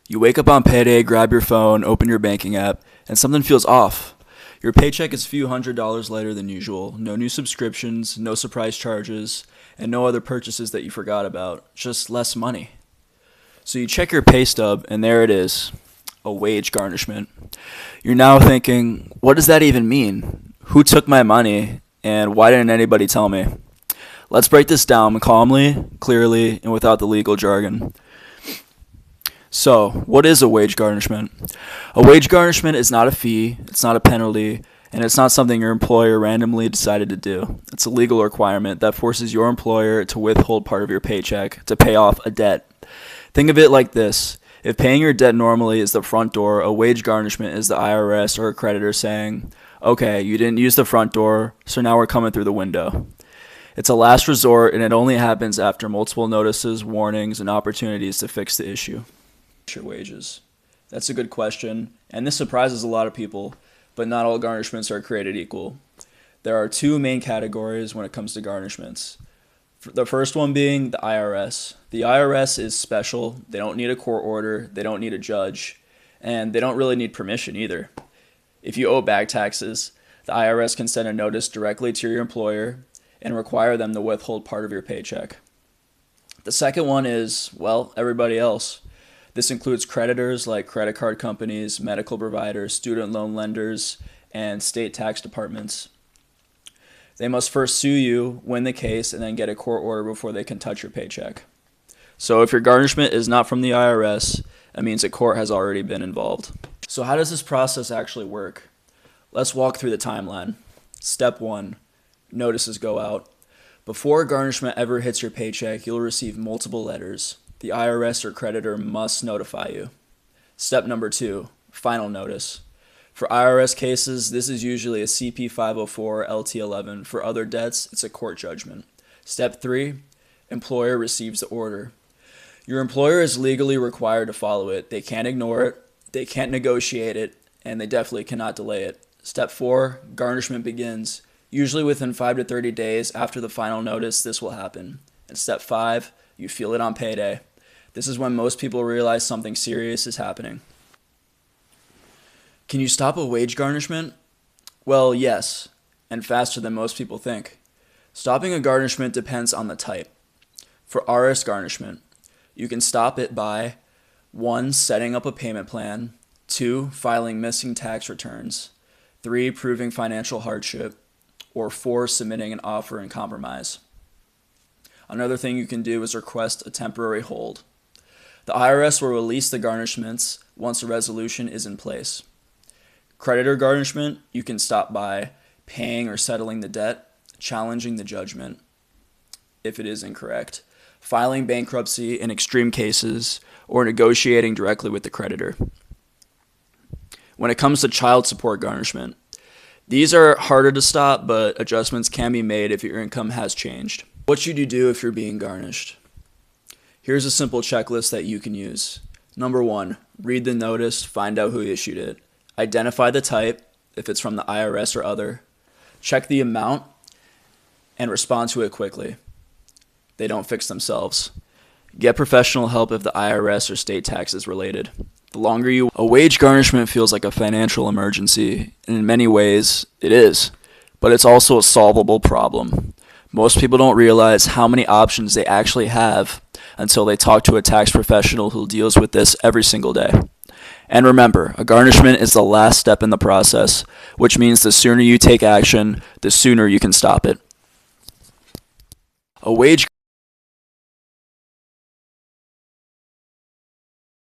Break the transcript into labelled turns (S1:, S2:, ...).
S1: You wake up on payday, grab your phone, open your banking app, and something feels off. Your paycheck is a few $100s lighter than usual. No new subscriptions, no surprise charges, and no other purchases that you forgot about. Just less money. So you check your pay stub, and there it is, a wage garnishment. You're now thinking, what does that even mean? Who took my money, and why didn't anybody tell me? Let's break this down calmly, clearly, and without the legal jargon. So, what is a wage garnishment? A wage garnishment is not a fee, it's not a penalty, and it's not something your employer randomly decided to do. It's a legal requirement that forces your employer to withhold part of your paycheck to pay off a debt. Think of it like this. If paying your debt normally is the front door, a wage garnishment is the IRS or a creditor saying, okay, you didn't use the front door, so now we're coming through the window. It's a last resort, and it only happens after multiple notices, warnings, and opportunities to fix the issue. Your wages? That's a good question, and this surprises a lot of people, but not all garnishments are created equal. There are two main categories when it comes to garnishments. The first one being the IRS. The IRS is special. They don't need a court order, they don't need a judge, and they don't really need permission either. If you owe back taxes, the IRS can send a notice directly to your employer and require them to withhold part of your paycheck. The second one is, well, everybody else. This includes creditors like credit card companies, medical providers, student loan lenders, and state tax departments. They must first sue you, win the case, and then get a court order before they can touch your paycheck. So if your garnishment is not from the IRS, that means a court has already been involved. So how does this process actually work? Let's walk through the timeline. Step 1, notices go out. Before a garnishment ever hits your paycheck, you'll receive multiple letters. The IRS or creditor must notify you. Step number 2, final notice. For IRS cases, this is usually a CP 504 LT11. For other debts, it's a court judgment. Step 3, employer receives the order. Your employer is legally required to follow it. They can't ignore it, they can't negotiate it, and they definitely cannot delay it. Step 4, garnishment begins. Usually within 5 to 30 days after the final notice, this will happen. And step 5, you feel it on payday. This is when most people realize something serious is happening. Can you stop a wage garnishment? Well, yes, and faster than most people think. Stopping a garnishment depends on the type. For IRS garnishment, you can stop it by 1. Setting up a payment plan, 2. Filing missing tax returns, 3. Proving financial hardship, or 4. Submitting an offer in compromise. Another thing you can do is request a temporary hold. The IRS will release the garnishments once a resolution is in place. Creditor garnishment, you can stop by paying or settling the debt, challenging the judgment if it is incorrect, filing bankruptcy in extreme cases, or negotiating directly with the creditor. When it comes to child support garnishment, these are harder to stop, but adjustments can be made if your income has changed. What should you do if you're being garnished? Here's a simple checklist that you can use. Number 1, read the notice, find out who issued it. Identify the type, if it's from the IRS or other. Check the amount and respond to it quickly. They don't fix themselves. Get professional help if the IRS or state tax is related. The longer you... A wage garnishment feels like a financial emergency, and in many ways, it is. But it's also a solvable problem. Most people don't realize how many options they actually have until they talk to a tax professional who deals with this every single day. And remember, a garnishment is the last step in the process, which means the sooner you take action, the sooner you can stop it. A wage